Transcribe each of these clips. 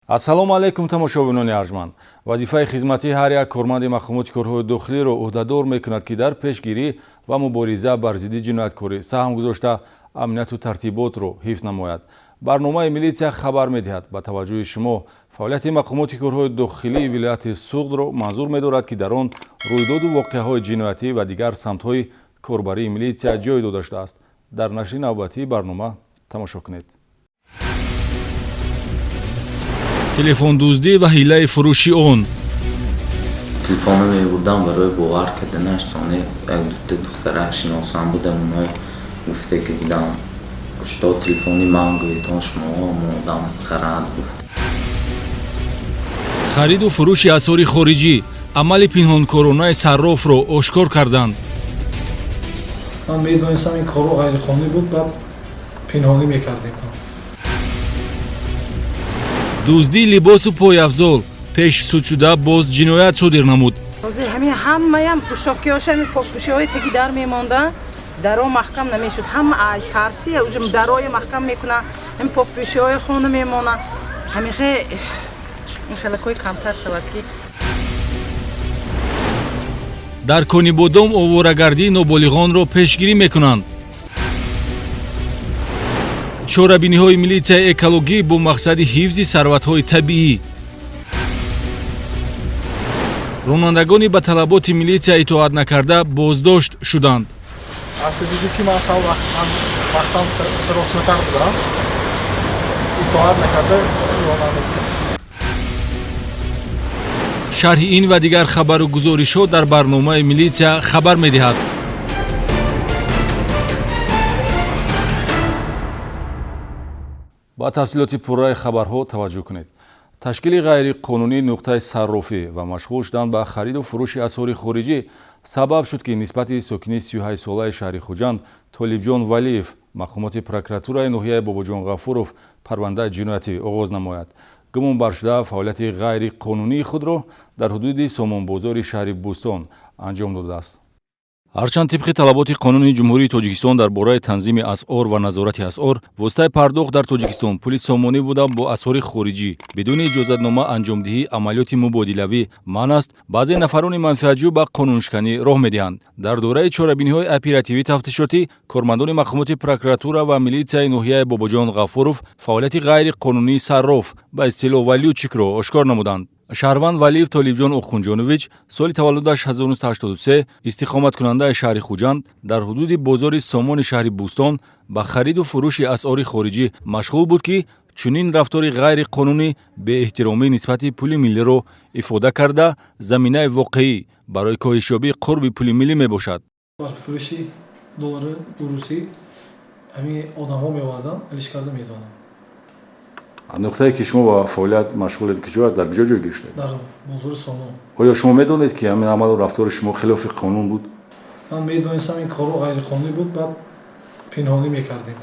ассалому алайкум тамошобинони арҷманд. вазифаи хизмати ҳар як корманди махумоти корҳои дохилиро ӯҳдадор мекунад ки дар пешгирӣ ва мубориза бар зидди ҷинояткорӣ саҳм гузошта амнiyatu тартиботро ҳифз намояд. барномаи милитсия хабар медиҳад. ба таваҷҷӯҳи шумо, фаъолияти мақомоти корҳои дохилии вилояти Суғдро манзур медорад ки дар он рӯйдоду воқеаҳои ҷиноятӣ ва дигар самтҳои корбарии милитсия ҷой дода шудааст. дар нашри навбатии барнома тамошо кунед. телефондуздӣ ва ҳилаи фурӯши он. телефона мебурдам барои бовар карданаш соне як дута духтарак шиносам будам, оно гуфте ки будам что телефони ман гӯетон шумо модам харад гуфт. хариду фурӯши асъори хориҷӣ амали пинҳонкоронаи саррофро ошкор карданд. ман медонистам ин корҳо ғайриқонунӣ буд, баъд пинҳонӣ мекардем. дуздии либосу пояфзол пешсудшуда боз ҷиноят содир намуд. ҳамин ҳамаям пӯшокиҳошами попӯшиҳои таги дар мемонда, даро маҳкам намешуд. ҳама ай тарсия уже дарои маҳкам мекуна, ҳамин попӯшиҳои хона мемона. ҳамин хелакои камтар шавад ки дар Конибодом оварагардии ноболиғонро пешгирӣ мекунанд. чорабиниҳои милитсияи экологӣ бо мақсади ҳифзи сарватҳои табиӣ. ронандагони ба талаботи милитсия итоат накарда боздошт шуданд. асидиди ки ман сар вақтам саросматар будам, итоат накарда ронанда будам. шарҳи ин ва дигар хабару гузоришҳо дар барномаи милитсия хабар медиҳад. ба тафсилоти пурраи хабарҳо таваҷҷӯҳ кунед. ташкили ғайриқонунӣ нуқтаи саррофӣ ва машғул шудан ба хариду фурӯши асъори хориҷӣ сабаб шуд ки нисбати сокини 38-солаи шаҳри Хуҷанд Толибҷон Валиев мақомоти прокуратураи ноҳияи Бобоҷон Ғафуров парвандаи ҷиноятӣ оғоз намояд. гумонбаршуда фаъолияти ғайриқонунии худро дар ҳудуди сомонбозори шаҳри Бӯстон анҷом додааст. ҳарчанд тибқи талаботи қонуни ҷумҳурии Тоҷикистон дар бораи танзими асъор ва назорати асъор, воситаи пардохт дар Тоҷикистон пули сомонӣ буда бо асъори хориҷӣ бидуни иҷозатнома анҷомдиҳии амалиёти мубодилавӣ манъ аст, баъзе нафарони манфиатҷӯ ба қонуншиканӣ роҳ медиҳанд. дар дораи чорабиниҳои оперативӣ тафтишотӣ, кормандони мақомоти прокуратура ва милитсияи ноҳияи Бобоҷон Ғафуров фаъолияти ғайриқонунии сарроф ба истилоҳ Валиючикро ошкор намуданд. шаҳрванд Валиев Толибҷон Ухунҷонович соли таваллудаш 1983 истиқоматкунандаи шаҳри Хуҷанд дар ҳудуди бозори Сомони шаҳри Бӯстон ба хариду фурӯши асъори хориҷӣ машғул буд ки чунин рафтори ғайриқонунӣ беэҳтиромӣ нисбати пули миллиро ифода карда заминаи воқеӣ барои коҳишёбии қурби пули миллӣ мебошад. бар фурӯши доллари урусӣ ҳамин одамҳо меовардан, алиш карда медонам. нуқтае ки шумо ба фаъолият машғулед киҷо аст, дар киҷо ҷой гирифтед? дар бозори Сомон. оё шумо медонед ки ҳамин амалу рафтори шумо хилофи қонун буд? ман медонистам ин корҳо ғайриқонунӣ буд, баъд пинҳонӣ мекардем.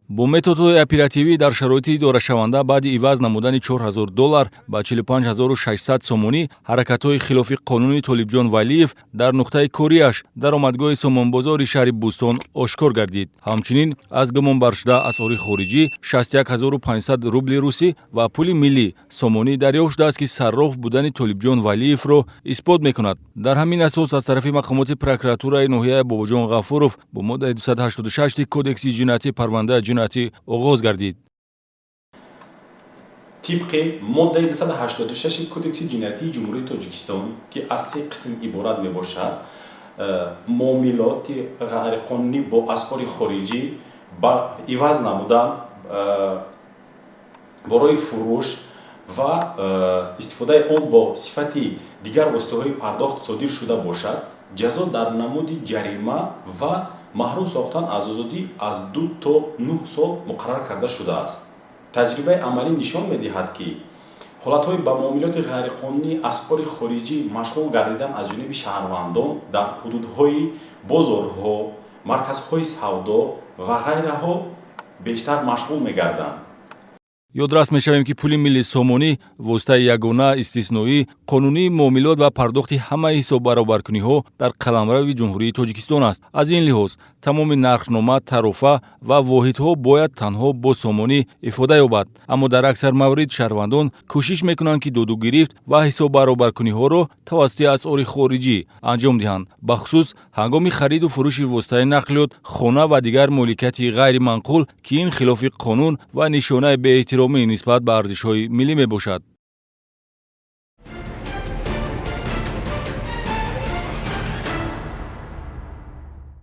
бо методҳои оперативӣ дар шароити идорашаванда баъди иваз намудани $4000 ба 45600 сомонӣ ҳаракатҳои хилофи қонуни Толибҷон Валиев дар нуқтаи кориаш даромадгоҳи Сомонбозори шаҳри Бӯстон ошкор гардид. ҳамчунин аз гумонбаршуда асъори хориҷӣ 61500 рубли русӣ ва пули миллӣ сомонӣ дарёфт шудааст ки сарроф будани Толибҷон Валиевро исбот мекунад. дар ҳамин асос аз тарафи мақомоти прокуратураи ноҳияи Бобоҷон Ғафуров бо моддаи 286 кодекси ҷиноятӣ парвандаи ҷиноятӣ оғоз гардид. тибқи моддаи 286 кодекси ҷиноятии ҷумҳурии Тоҷикистон ки аз 3 қисм иборат мебошад, муомилоти ғайриқонунӣ бо асъори хориҷӣ ба иваз намудан барои фурӯш ва истифодаи он бо сифати дигар воситаҳои пардохт содир шуда бошад, ҷазо дар намуди ҷарима ва маҳрум сохтан аз озодӣ аз 2 то 9 сол муқаррар карда шудааст. таҷрибаи амалӣ нишон медиҳад ки ҳолатҳои ба муомилоти ғайриқонунии асъори хориҷӣ машғул гардидан аз ҷониби шаҳрвандон дар ҳудудҳои бозорҳо, марказҳои савдо ва ғайраҳо бештар машғул мегарданд. ёдрас мешавем ки пули милли сомонӣ воситаи ягона истисноӣ қонунии муомилот ва пардохти ҳамаи ҳисоббаробаркуниҳо дар қаламрави ҷумҳурии тоҷикистон аст. Аз ин лиҳоз тамоми нархнома, тарофа ва воҳидҳо бояд танҳо бо сомонӣ ифода ёбад. Аммо дар аксар маврид шаҳрвандон кӯшиш мекунанд ки додугирифт ва ҳисоббаробаркуниҳоро тавассути асъори хориҷӣ анҷом диҳанд, бахусус ҳангоми хариду фурӯши воситаи нақлиёт, хона ва дигар моликияти ғайриманқул ки ин хилофи қонун ва нишонаи беэҳтиромӣ нисбат ба арзишҳои миллӣ мебошад.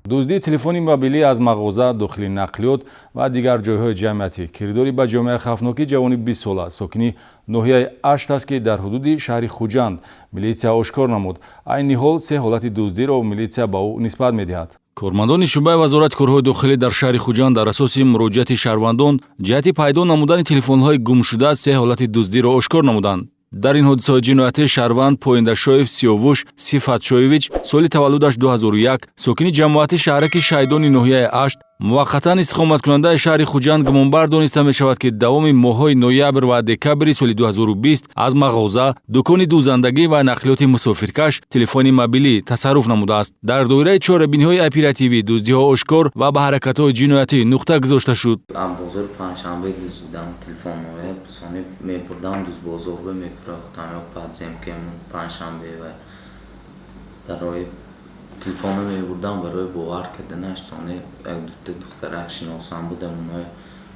дуздии телефони мобилӣ аз мағоза, дохили нақлиёт ва дигар ҷойҳои ҷамъиятӣ кирдори ба ҷомеа хавфноки ҷавони 20 сола сокини ноҳияи Ашт аст ки дар ҳудуди шаҳри Хуҷанд милитсия ошкор намуд. Айни ҳол се ҳолати дуздиро милитсия ба ӯ нисбат медиҳад. Кормандони шӯъбаи вазорати корҳои дохилӣ дар шаҳри Хуҷанд дар асоси муроҷиати шаҳрвандон ҷиҳати пайдо намудани телефонҳои гумшуда се ҳолати дуздиро ошкор намуданд. дар ин ҳодисаҳои ҷиноятӣ шаҳрванд Поиндашоев Сиёвуш Сифатшоевич соли таваллудаш 2001 сокини ҷамоати шаҳраки Шайдони ноҳияи Ашт муваққатан истиқоматкунандаи шаҳри Хуҷанд гумонбар дониста мешавад ки давоми моҳҳои ноябр ва декабри соли 2020 аз мағоза, дукони дӯзандагӣ ва нақлиёти мусофиркаш телефони мобилӣ тасарруф намудааст. Дар доираи чорабиниҳои оперативӣ дуздиҳо ошкор ва ба ҳаракатҳои ҷиноятӣ нуқта гузошта шуд. бозор панҷшанбе дуздидам телефонҳои сони мебурдам дузбозорбе мефурохтам ё падземкем панҷшанбе ва барои телефона мебурдам барои бовар карданаш сони як дута духтарак шиносам будам оно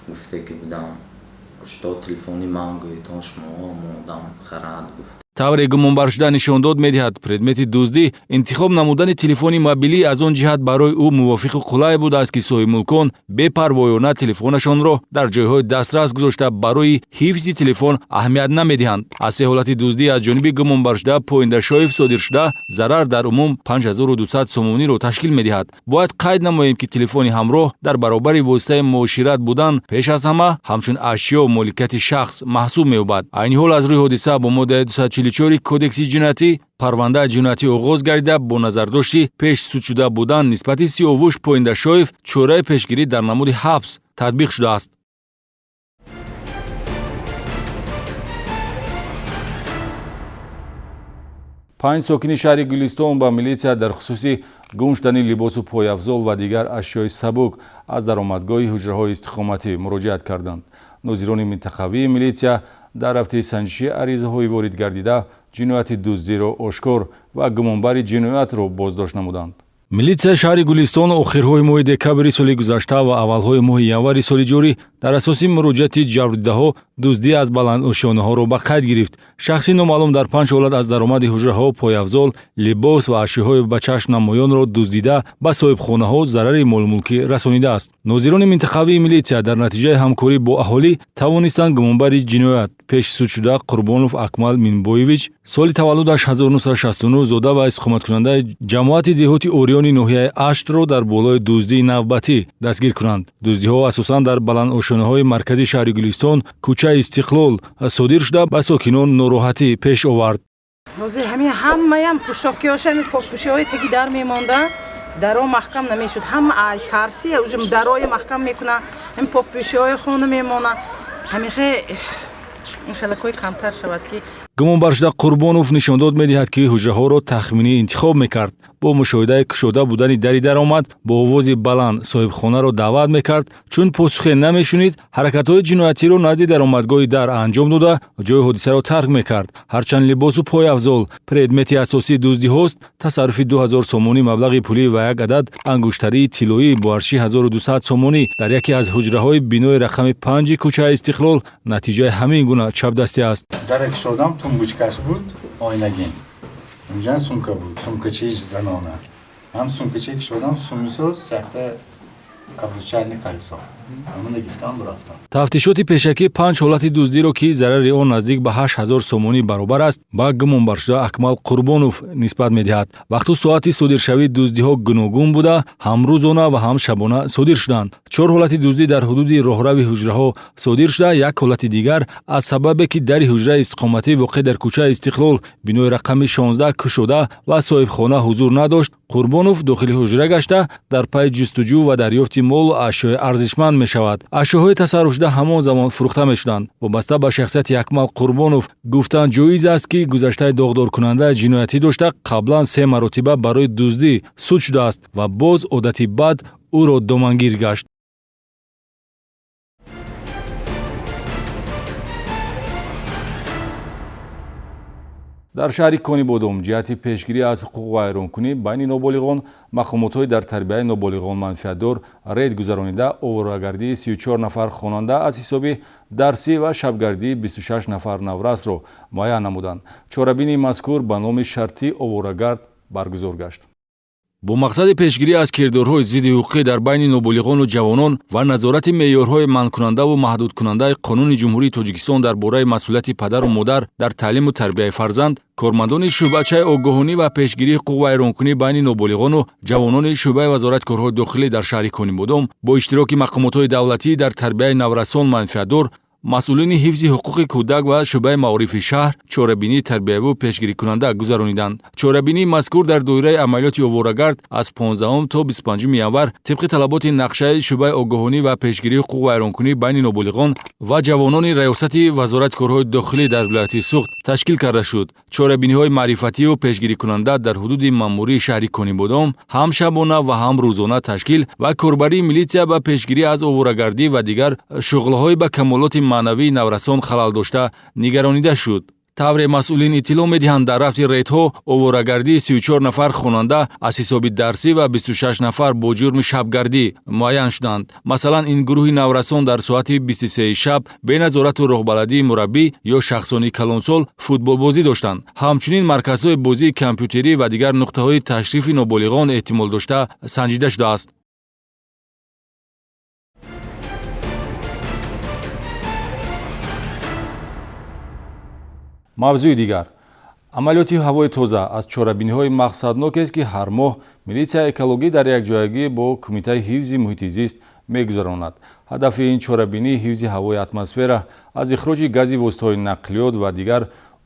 гуфте ки будам что телефони ман гӯитон шумо модам харад гуфт. тавре гумонбаршуда нишон дод медиҳад предмети дуздӣ интихоб намудани телефони мобилӣ аз он ҷиҳат барои ӯ мувофиқу қулай будааст ки соҳибмулкон бепарвоёна телефонашонро дар ҷойҳои дастрас гузошта барои ҳифзи телефон аҳамият намедиҳанд. аз се ҳолати дуздӣ аз ҷониби гумонбаршуда Поиндашоев содиршуда зарар дар умум 5200 сомониро ташкил медиҳад. бояд қайд намоем ки телефони ҳамроҳ дар баробари воситаи муошират будан пеш аз ҳама ҳамчун ашё моликияти шахс маҳсуб меёбад. айни ҳол аз рӯи ҳодиса бо моддаи 244 кодекси ҷиноятӣ парвандаи ҷиноятӣ оғоз гардида бо назардошти пеш судшуда будан нисбати Сиёвуш Поиндашоев чораи пешгирӣ дар намуди ҳабс татбиқ шудааст. панҷ сокини шаҳри Гулистон ба милитсия дар хусуси гум шудани либосу пояфзол ва дигар ашёи сабук аз даромадгоҳи ҳуҷраҳои истиқоматӣ муроҷиат карданд. нозирони минтақавии милитсия дар рафтаи санҷиши аризаҳои ворид гардида ҷинояти дуздиро ошкор ва гумонбари ҷиноятро боздошт намуданд. милитсияи шаҳри Гулистон охирҳои моҳи декабри соли гузашта ва аввалҳои моҳи январи соли ҷорӣ дар асоси муроҷиати ҷабрдидаҳо дуздӣ аз баландошонаҳоро ба қайд гирифт. шахси номаълум дар 5 ҳолат аз даромади ҳуҷраҳо, пояфзол, либос ва ашёҳои ба чашм намоёнро дуздида ба соҳибхонаҳо зарари молмулкӣ расонидааст. нозирони минтақавии милитсия дар натиҷаи ҳамкорӣ бо аҳолӣ тавонистанд гумонбари ҷиноят пешсудшуда Қурбонов Акмал Минбоевич соли таваллудаш 1969 зода ва истиқоматкунандаи ҷамоати деҳоти орёни ноҳияи Аштро дар болои дуздии навбатӣ дастгир кунанд. дуздиҳо асосан дар баландошонаҳои маркази шаҳри Гулистон, кӯчаи Истиқлол содир шуда ба сокинон нороҳатӣ пеш овард. ҳозир ҳамин ҳамаям пӯшокиёшами покпӯшиҳои таги дар мемонда, даро маҳкам намешуд. ҳама ай тарсия уже дарои маҳкам мекуна, ин покпӯшиҳои хона мемона. ҳамин ин хелакои камтар шавад ки гумонбаршуда Қурбонов нишон дод медиҳад ки ҳуҷраҳоро тахминӣ интихоб мекард. бо мушоҳидаи кушода будани дари даромад бо овози баланд соҳибхонаро даъват мекард. чун посухе намешунид, ҳаракатҳои ҷиноятиро назди даромадгоҳи дар анҷом дода ҷои ҳодисаро тарк мекард. ҳарчанд либосу пояфзол предмети асосии дуздиҳост, тасарруфи 2000 сомонӣ маблағи пулӣ ва як адад ангуштарии тиллоӣ бо арши 1200 сомонӣ дар яке аз ҳуҷраҳои бинои рақами 5 кӯчаи Истиқлол натиҷаи ҳамин гуна чапдастӣ аст. Тумбочкаш буд, ойнагин. Унҷа сумка буд, сумкачаи занона. Ҳам сумкачаи кушодам, сумисоз, якта обручальни кольцо. ҳамона гифтам рафтам. тафтишоти пешакӣ 5 ҳолати дуздиро ки зарари он наздик ба 8000 сомонӣ баробар аст, ба гумонбаршуда Акмал Қурбонов нисбат медиҳад. вақту соати содиршавии дуздиҳо гуногун буда, ҳам рӯзона ва ҳам шабона содир шуданд. 4 ҳолати дуздӣ дар ҳудуди роҳрави ҳуҷраҳо содир шуда, як ҳолати дигар аз сабабе ки дари ҳуҷраи истиқоматӣ воқеъ дар кӯчаи Истиқлол бинои рақами 16 кушода ва соҳибхона ҳузур надошт, Қурбонов дохили ҳуҷра гашта дар пайи ҷустуҷӯ ва дарёфти молу ашёи арзишманд мешавад. Ашёҳои тасарруфшуда ҳамон замон фурӯхта мешуданд. Вобаста ба шахсияти Акмал Қурбонов гуфтанд ҷоиз аст ки гузаштаи догдоркунанда ҷиноятӣ дошта қаблан 3 маротиба барои дуздӣ суд шудааст ва боз одати бад ӯро домангир гашт. дар шаҳри Конибодум ҷиҳати пешгирӣ аз ҳуқуқ вайронкунӣ байни ноболиғон мақомотҳои дар тарбияи ноболиғон манфиатдор рейд гузаронида оварагардии 34 нафар хонанда аз ҳисоби дарсӣ ва шабгардии 26 нафар наврасро муайян намуданд. Чорабини мазкур ба номи шартӣ оворагард баргузор гашт. бо мақсади пешгирӣ аз кирдорҳои зидди ҳуқуқӣ дар байни ноболиғону ҷавонон ва назорати меъёрҳои манъкунандаву маҳдудкунандаи Қонуни Ҷумҳурии Тоҷикистон дар бораи масъулияти падару модар дар таълиму тарбияи фарзанд, кормандони шӯъбачаи огоҳонӣ ва пешгирии ҳуқуқ вайронкунӣ байни ноболиғону ҷавонони шӯъбаи Вазорати корҳои дохилӣ дар шаҳри Конибодум бо иштироки мақомотҳои давлатӣ дар тарбияи наврасон манфиатдор, масъулини ҳифзи ҳуқуқи кӯдак ва шӯъбаи маорифи шаҳр чорабинии тарбияву пешгирикунанда гузарониданд. Чорабинии мазкур дар доираи амалиёти оворагард аз 15 то 25 январ тибқи талаботи нақшаи шӯъбаи огоҳонӣ ва пешгирии ҳуқуқ вайронкунӣ байни ноболиғон ва ҷавонони раёсати Вазорати корҳои дохилӣ дар вилояти Суғд ташкил карда шуд. Чорабиниҳои маърифативу пешгирикунанда дар ҳудуди маъмурии шаҳри Конибодум ҳам шабона ва ҳам рӯзона ташкил ва корбарии милитсия ба пешгирӣ аз оварагардӣ ва дигар шуғлҳои ба камолоти маънавии наврасон халал дошта нигаронида шуд. тавре масъулин иттилоъ медиҳанд дар рафти рейдҳо оварагардии 34 нафар хонанда аз ҳисоби дарсӣ ва 26 нафар бо ҷурми шабгардӣ муайян шуданд. Масалан, ин гурӯҳи наврасон дар соати 23 шаб беназорату роҳбаладии мураббӣ ё шахсони калонсол футболбозӣ доштанд. ҳамчунин марказҳои бозии компютерӣ ва дигар нуқтаҳои ташрифи ноболиғон эҳтимол дошта санҷида шудааст. мавзӯи дигар. амалиёти ҳавои тоза аз чорабиниҳои мақсаднокест ки ҳар моҳ милитсияи экологӣ дар якҷоягӣ бо Кумитаи ҳифзи муҳити зист мегузаронад. ҳадафи ин чорабинӣ ҳифзи ҳавои атмосфера аз ихроҷи гази воситаҳои нақлиёт ва дигар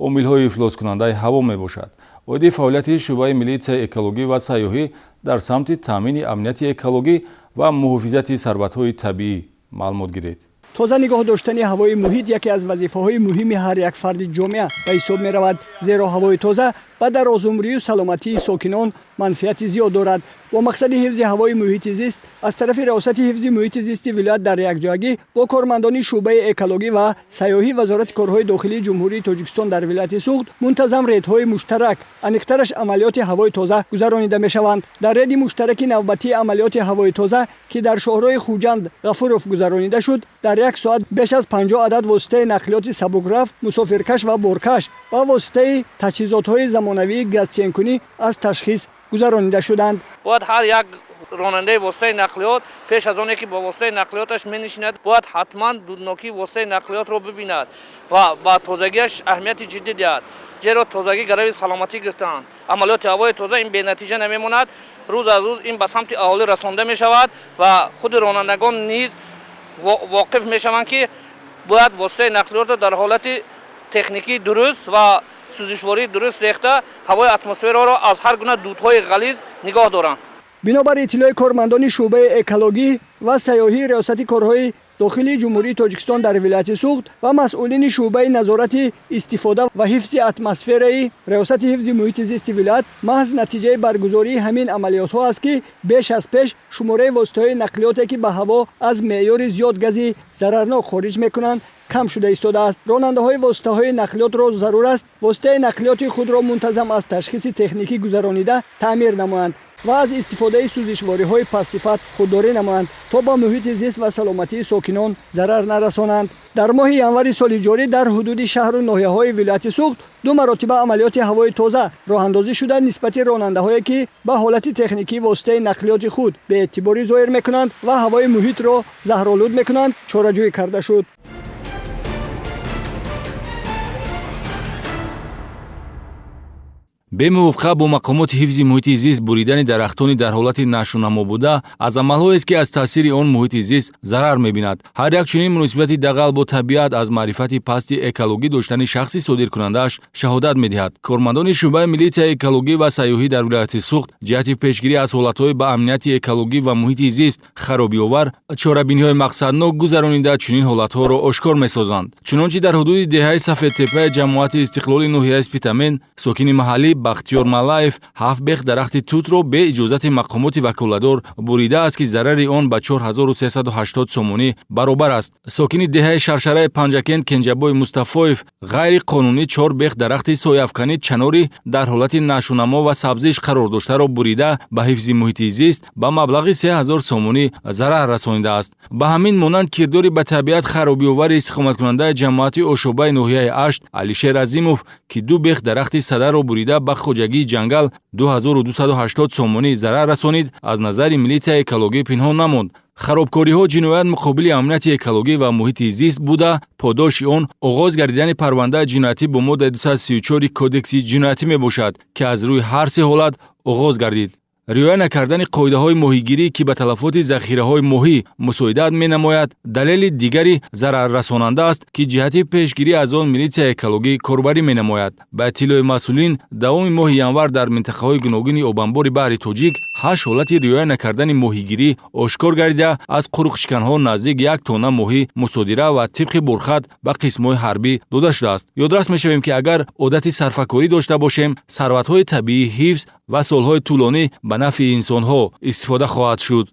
омилҳои ифлоскунандаи ҳаво мебошад. оиди фаъолияти шӯъбаи милитсияи экологӣ ва сайёҳӣ дар самти таъмини амнияти экологӣ ва муҳофизати сарватҳои табиӣ маълумот гиред. тоза нигоҳ доштани ҳавои муҳит яке аз вазифаҳои муҳими ҳар як фарди ҷомеа ба ҳисоб меравад, зеро ҳавои тоза ба дарозумрию саломатии сокинон манфиати зиёд дорад. бо мақсади ҳифзи ҳавои муҳити зист аз тарафи раёсати ҳифзи муҳити зисти вилоят дар якҷоягӣ бо кормандони шӯъбаи экологӣ ва сайёҳӣ Вазорати корҳои дохилии Ҷумҳурии Тоҷикистон дар вилояти Суғд мунтазам рейдҳои муштарак, аниқтараш амалиёти ҳавои тоза гузаронида мешаванд. дар рейди муштараки навбатии амалиёти ҳавои тоза ки дар шоҳрои Хуҷанд Ғафуров гузаронида шуд, дар як соат беш аз 50 адад воситаи нақлиёти сабукраф, мусофиркаш ва боркаш ва воситаи таҷҳизотҳои замонавии газченкунӣ аз ташхис гузаронида шуданд. бояд ҳар як ронандаи воситаи нақлиёт пеш аз оне ки бо воситаи нақлиёташ менишинад, бояд ҳатман дуднокии воситаи нақлиётро бибинад ва ба тозагиаш аҳамияти ҷиддӣ диҳад, зеро тозагӣ гарави саломатӣ гирифтаанд. амалиёти ҳавои тоза ин бенатиҷа намемонад, рӯз аз рӯз ин ба самти аҳолӣ расонда мешавад ва худи ронандагон низ воқиф мешаванд ки бояд воситаи нақлиётро дар ҳолати техникии дуруст ва сӯзишвории дуруст рехта ҳавои атмосфераро аз ҳар гуна дудҳои ғализ нигоҳ доранд. бинобар иттилои кормандони шӯъбаи экологӣ ва сайёҳии раёсати корҳои дохилии Ҷумҳурии Тоҷикистон дар вилояти Суғд ва масъулини шӯъбаи назорати истифода ва ҳифзи атмосфераи раёсати ҳифзи муҳити зисти вилоят маҳз натиҷаи баргузории ҳамин амалиётҳо аст ки беш аз пеш шумораи воситаҳои нақлиёте ки ба ҳаво аз меъёри зиёд гази зарарнок хориҷ мекунанд кам шуда истодааст. ронандаҳои воситаҳои нақлиётро зарур аст воситаи нақлиёти худро мунтазам аз ташхиси техникӣ гузаронида таъмир намоянд ва аз истифодаи сӯзишвориҳои пастсифат худдорӣ намоянд то ба муҳити зист ва саломатии сокинон зарар нарасонанд. дар моҳи январи соли ҷорӣ дар ҳудуди шаҳру ноҳияҳои вилояти Суғд 2 маротиба амалиёти ҳавои тоза роҳандозӣ шуда нисбати ронандаҳое ки ба ҳолати техникии воситаи нақлиёти худ беэътиборӣ зоҳир мекунанд ва ҳавои муҳитро заҳролуд мекунанд чораҷӯӣ карда шуд. бемувофиқа бо мақомоти ҳифзи муҳити зист буридани дарахтони дар ҳолати нашунамо буда аз амалҳоест ки аз таъсири он муҳити зист зарар мебинад. ҳар як чунин муносибати дағал бо табиат аз маърифати пасти экологӣ доштани шахси содиркунандааш шаҳодат медиҳад. кормандони шӯъбаи милитсияи экологӣ ва сайёҳӣ дар вилояти Суғд ҷиҳати пешгирӣ аз ҳолатҳои ба амнияти экологӣ ва муҳити зист харобиовар чорабиниҳои мақсаднок гузаронида чунин ҳолатҳоро ошкор месозанд. чунончи дар ҳудуди деҳаи Сафедтепаи ҷамоати истиқлоли ноҳияи Спитамен сокини маҳаллӣ Бахтиёр Малаев 7 бех дарахти тутро бе иҷозати мақомоти ваколадор буридааст ки зарари он ба 4380 сомонӣ баробар аст. сокини деҳаи Шаршараи Панҷакент Кенҷабой Мустафоев ғайриқонунӣ 4 бех дарахти сояфкани чанори дар ҳолати нашунамо ва сабзиш қарор доштаро бурида ба ҳифзи муҳити зист ба маблағи 3000 сомонӣ зарар расонидааст. ба ҳамин монанд кирдори ба табиат харобиовари истиқоматкунандаи ҷамоати Ошобаи ноҳияи Ашт Алишер Азимов ки 2 бех дарахти садаро бурида ба хоҷагии ҷангал 2280 сомонӣ зарар расонид, аз назари милитсияи экологӣ пинҳон намонд. харобкориҳо ҷиноят муқобили амнияти экологӣ ва муҳити зист буда подоши он оғоз гардидани парвандаи ҷиноятӣ бо моддаи 234 кодекси ҷиноятӣ мебошад ки аз рӯи ҳар се ҳолат оғоз гардид. риоя накардани қоидаҳои моҳигирӣ ки ба талафоти захираҳои моҳӣ мусоидат менамояд далели дигари зараррасонанда аст ки ҷиҳати пешгирӣ аз он милитсияи экологӣ корбарӣ менамояд. ба иттилои масъулин давоми моҳи январ дар минтақаҳои гуногуни обанбори баҳри тоҷик 8 ҳолати риоя накардани моҳигирӣ ошкор гардида аз қуруқшиканҳо наздик 1 тонна моҳӣ мусодира ва тибқи борхат ба қисмҳои ҳарбӣ дода шудааст. ёдрас мешавем ки агар одати сарфакорӣ дошта бошем сарватҳои табиӣ ҳифз ва солҳои тӯлонӣ ба нафъи инсонҳо истифода хоҳад шуд.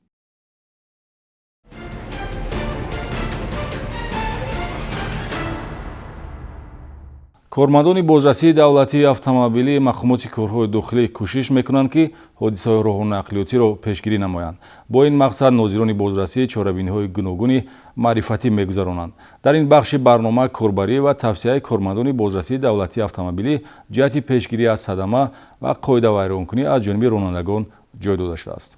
кормандони бозрасии давлатии автомобилӣ мақомоти корҳои дохилӣ кӯшиш мекунанд ки ҳодисаҳои роҳунақлиётиро пешгирӣ намоянд. бо ин мақсад нозирони бозрасӣ чорабиниҳои гуногуни маърифатӣ мегузаронанд. дар ин бахши барнома корбарӣ ва тавсияи кормандони бозрасии давлатии автомобилӣ ҷиҳати пешгирӣ аз садама ва қоидавайронкунӣ аз ҷониби ронандагон ҷой дода шудааст.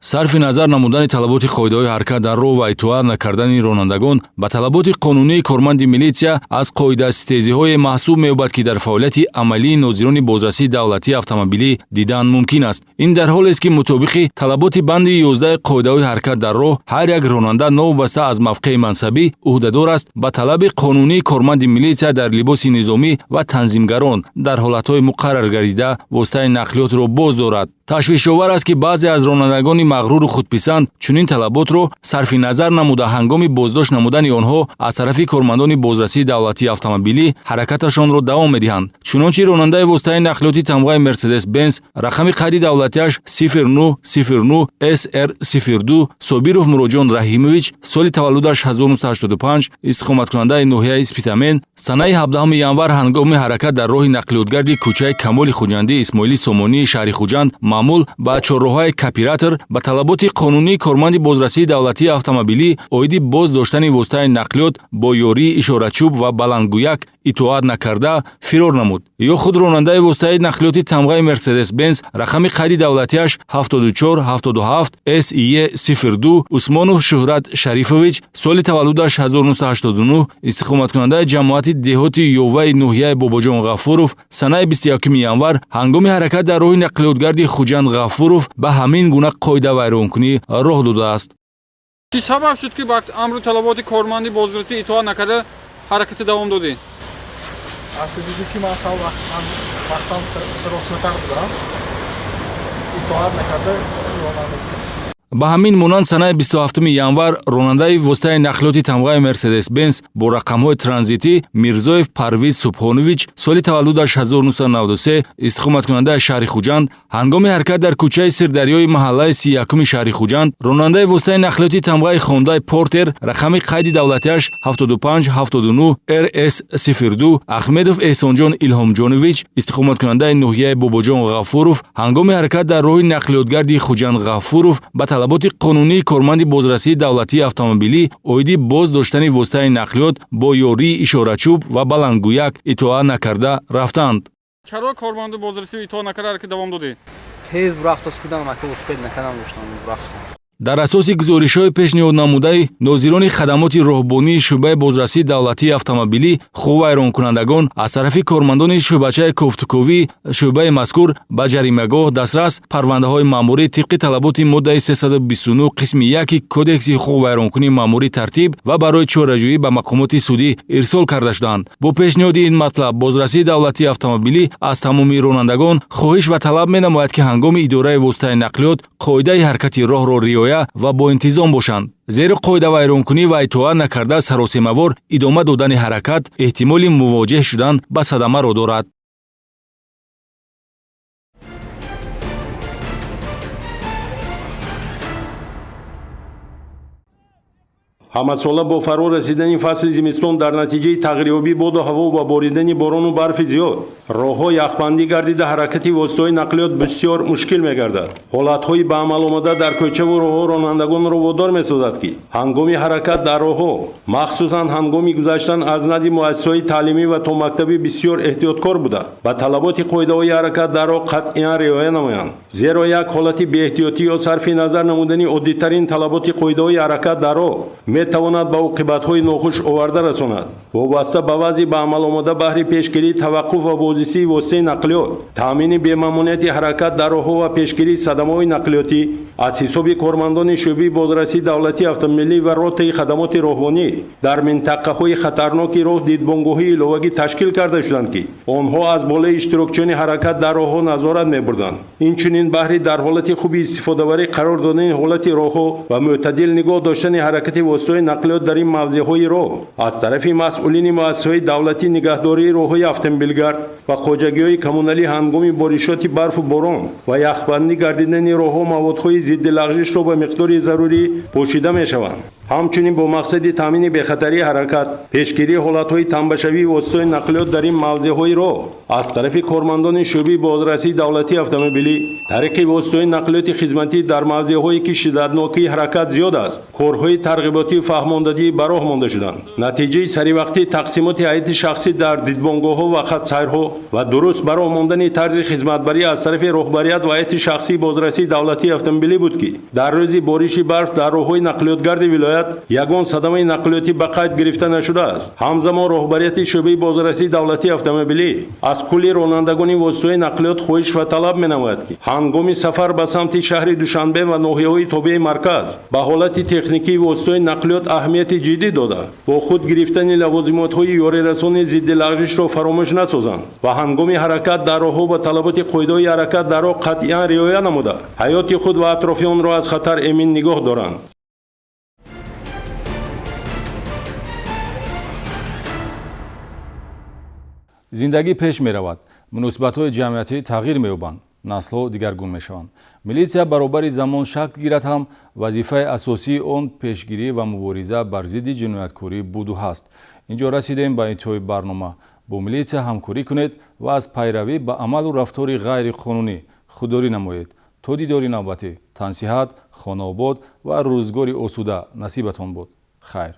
сарфи назар намудани талаботи қоидаҳои ҳаракат дар роҳ ва итоат накардани ронандагон ба талаботи қонунии корманди милитсия аз қоидаситезиҳое маҳсуб меёбад ки дар фаъолияти амалии нозирони бозрасии давлатии автомобилӣ дидан мумкин аст. ин дар ҳолест ки мутобиқи талаботи банди 11 қоидаҳои ҳаракат дар роҳ ҳар як ронанда новобаста аз мавқеи мансабӣ уҳдадор аст ба талаби қонунии корманди милитсия дар либоси низомӣ ва танзимгарон дар ҳолатҳои муқаррар гардида воситаи нақлиётро боз дорад. ташвишовар аст ки баъзе аз ронандагони мағруру худписанд чунин талаботро сарфи назар намуда ҳангоми боздошт намудани онҳо аз тарафи кормандони бозрасии давлатии автомобилӣ ҳаракаташонро давом медиҳанд. чунончи ронандаи воситаи нақлиёти тамғаи Мерседес Бенз рақами қайди давлатиаш 0909 SR02 Собиров Муроҷон Раҳимович соли таваллудаш 1985 истиқоматкунандаи ноҳияи Спитамен санаи 17 январ ҳангоми ҳаракат дар роҳи нақлиётгарди кӯчаи Камоли Хуҷандӣ Исмоили Сомонии шаҳри Хуҷанд маъмул ба чорроҳҳои копиратор ба талаботи қонунии корманди бозрасии давлатии автомобилӣ оиди боз доштани воситаи нақлиёт бо ёрии ишорачӯб ва баландгӯяк итоат накарда фирор намуд. ё худ ронандаи воситаи нақлиёти тамғаи Мерседес Бенз рақами қайди давлатиаш 7477 SE02 Усмонов Шӯҳрат Шарифович соли таваллудаш 1989 истиқоматкунандаи ҷамоати деҳоти Ёваи ноҳияи Бобоҷон Ғафуров санаи 21 январ ҳангоми ҳаракат дар роҳи нақлиётгарди Хуҷанд Ғафуров ба ҳамин гуна қоидавайронкунӣ роҳ додааст. чӣ сабаб шуд ки ба амру талаботи корманди бозрасӣ итоат накарда ҳаракати давом додед? асли ки ман сал вақтан саросматар будам итоат накарда ронанда. ба ҳамин монанд санаи 27 январ ронандаи воситаи нақлиёти тамғаи Мерседес Бенз бо рақамҳои транзитӣ Мирзоев Парвиз Субҳонович соли таваллудаш 1993 истиқоматкунандаи шаҳри Хуҷанд ҳангоми ҳаракат дар кӯчаи Сирдарёи маҳаллаи 31 шаҳри Хуҷанд ронандаи воситаи нақлиёти тамғаи Хондаи Портер рақами қайди давлатиаш 7579 RS02 Ахмедов Эҳсонҷон Илҳомҷонович истиқоматкунандаи ноҳияи Бобоҷон Ғафуров ҳангоми ҳаракат дар роҳи нақлиётгарди Хуҷанд Ғафуров ба талаботи қонунии корманди бозрасии давлатии автомобилӣ оиди боз доштани воситаи нақлиёт бо ёрии ишорачӯб ва баландгӯяк итоат накарда рафтанд. чаро корманди бозрасӣ итоат накарда ҳаракат давом додед? тез рафтос будам ака успед накардам доштам рафтам. дар асоси гузоришҳои пешниҳод намудаи нозирони хадамоти роҳбонии шӯъбаи бозрасии давлатии автомобилӣ хуб вайронкунандагон аз тарафи кормандони шӯъбачаи кофтуковии шӯъбаи мазкур ба ҷаримагоҳ дастрас парвандаҳои маъмурӣ тибқи талаботи моддаи 329 қисми 1 кодекси ҳуқуқи вайронкунии маъмурӣ тартиб ва барои чораҷӯӣ ба мақомоти судӣ ирсол карда шуданд. бо пешниҳоди ин матлаб бозрасии давлатии автомобилӣ аз тамоми ронандагон хоҳиш ва талаб менамояд ки ҳангоми идораи воситаи нақлиёт қоидаи ҳаракати роҳро риоя ва бо интизом бошанд, зеро қоида вайронкунӣ ва итоат накарда саросемавор идома додани ҳаракат эҳтимоли мувоҷеҳ шудан ба садамаро дорад. ҳамасола бо фаро расидани фасли зимистон дар натиҷаи тағйирёбии боду ҳаво ва боридани борону барфи зиёд роҳҳо яхбандӣ гардида ҳаракати воситаҳои нақлиёт бисёр мушкил мегардад. ҳолатҳои ба амал омада дар кӯчаву роҳҳо ронандагонро водор месозад ки ҳангоми ҳаракат дар роҳҳо, махсусан ҳангоми гузаштан аз назди муассисаҳои таълимӣ ва то мактабӣ бисёр эҳтиёткор буда ба талаботи қоидаҳои ҳаракат дар роҳ қатъиян риоя намоянд. зеро як ҳолати беэҳтиётӣ ё сарфи назар намудани оддитарин талаботи қоидаҳои ҳаракат дар роҳ метавонад ба оқибатҳои нохуш оварда расонад. вобаста ба вазъи ба амал омада баҳри пешгирии таваққуф ва бозрасии воситаи нақлиёт, таъмини бемамнуияти ҳаракат дар роҳҳо ва пешгирии садамаҳои нақлиётӣ аз ҳисоби кормандони шӯъбаи бозрасии давлатии автомобилӣ ва ротаи хадамоти роҳбонӣ дар минтақаҳои хатарноки роҳ дидбонгоҳии иловагӣ ташкил карда шуданд ки онҳо аз болаи иштирокчиёни ҳаракат дар роҳҳо назорат мебурданд. инчунин баҳри дар ҳолати хуби истифодаварӣ қарор додани ҳолати роҳҳо ва мӯътадил нигоҳ доштани ҳаракати воситаҳои нақлиёт дар ин мавзеъҳои роҳ аз тарафи масъулини муассисаҳои давлатӣ нигаҳдории роҳҳои автомобилгард ва хоҷагиҳои коммуналӣ ҳангоми боришоти барфу борон ва яхбандӣ гардидани роҳҳо маводҳои зидди лағжишро ба миқдори зарурӣ пошида мешаванд. ҳамчунин бо мақсади таъмини бехатарии ҳаракат, пешгирии ҳолатҳои танбашавии воситаҳои нақлиёт дар ин мавзеъҳои роҳ аз тарафи кормандони шӯъбаи бозрасии давлатии автомобилӣ тариқи воситаҳои нақлиёти хизматӣ дар мавзеъҳое ки шиддатнокии ҳаракат зиёд аст, корҳои тарғиботию фаҳмондагӣ ба роҳ монда шуданд. натиҷаи саривақтии тақсимоти ҳайати шахсӣ дар дидбонгоҳҳо ва хатсайрҳо ва дуруст ба роҳ мондани тарзи хизматбарӣ аз тарафи роҳбарият ва ҳайати шахсии бозрасии давлатии автомобилӣ буд ки дар рӯзи бориши барф дар роҳҳои нақлиётгарди вилоят ягон садамаи нақлиётӣ ба қайд гирифта нашудааст. ҳамзамон роҳбарияти шӯъбаи бозрасии давлатии автомобилӣ аз кулли ронандагони воситаҳои нақлиёт хоҳиш ва талаб менамояд ки ҳангоми сафар ба самти шаҳри душанбе ва ноҳияҳои тобеи марказ ба ҳолати техникии воситаҳои нақлиёт аҳамияти ҷиддӣ дода бо худ гирифтани лавозимотҳои ёрирасони зидди лағжишро фаромӯш насозанд ва ҳангоми ҳаракат дар роҳҳо ба талаботи қоидаҳои ҳаракат дар роҳ қатъиян риоя намуда ҳаёти худ ва атрофиёнро аз хатар эмин нигоҳ доранд. зиндагӣ пеш меравад, муносибатҳои ҷамъиятӣ тағйир меёбанд, наслҳо дигаргун мешаванд. милитсия баробари замон шакл гирад ҳам вазифаи асосии он пешгирӣ ва мубориза бар зидди ҷинояткорӣ буду ҳаст. инҷо расидем ба интиҳои барнома. бо милитсия ҳамкорӣ кунед ва аз пайравӣ ба амалу рафтори ғайриқонунӣ худдорӣ намоед. то дидори навбатӣ, тансиҳат, хонаобод ва рӯзгори осуда насибатон буд. хайр.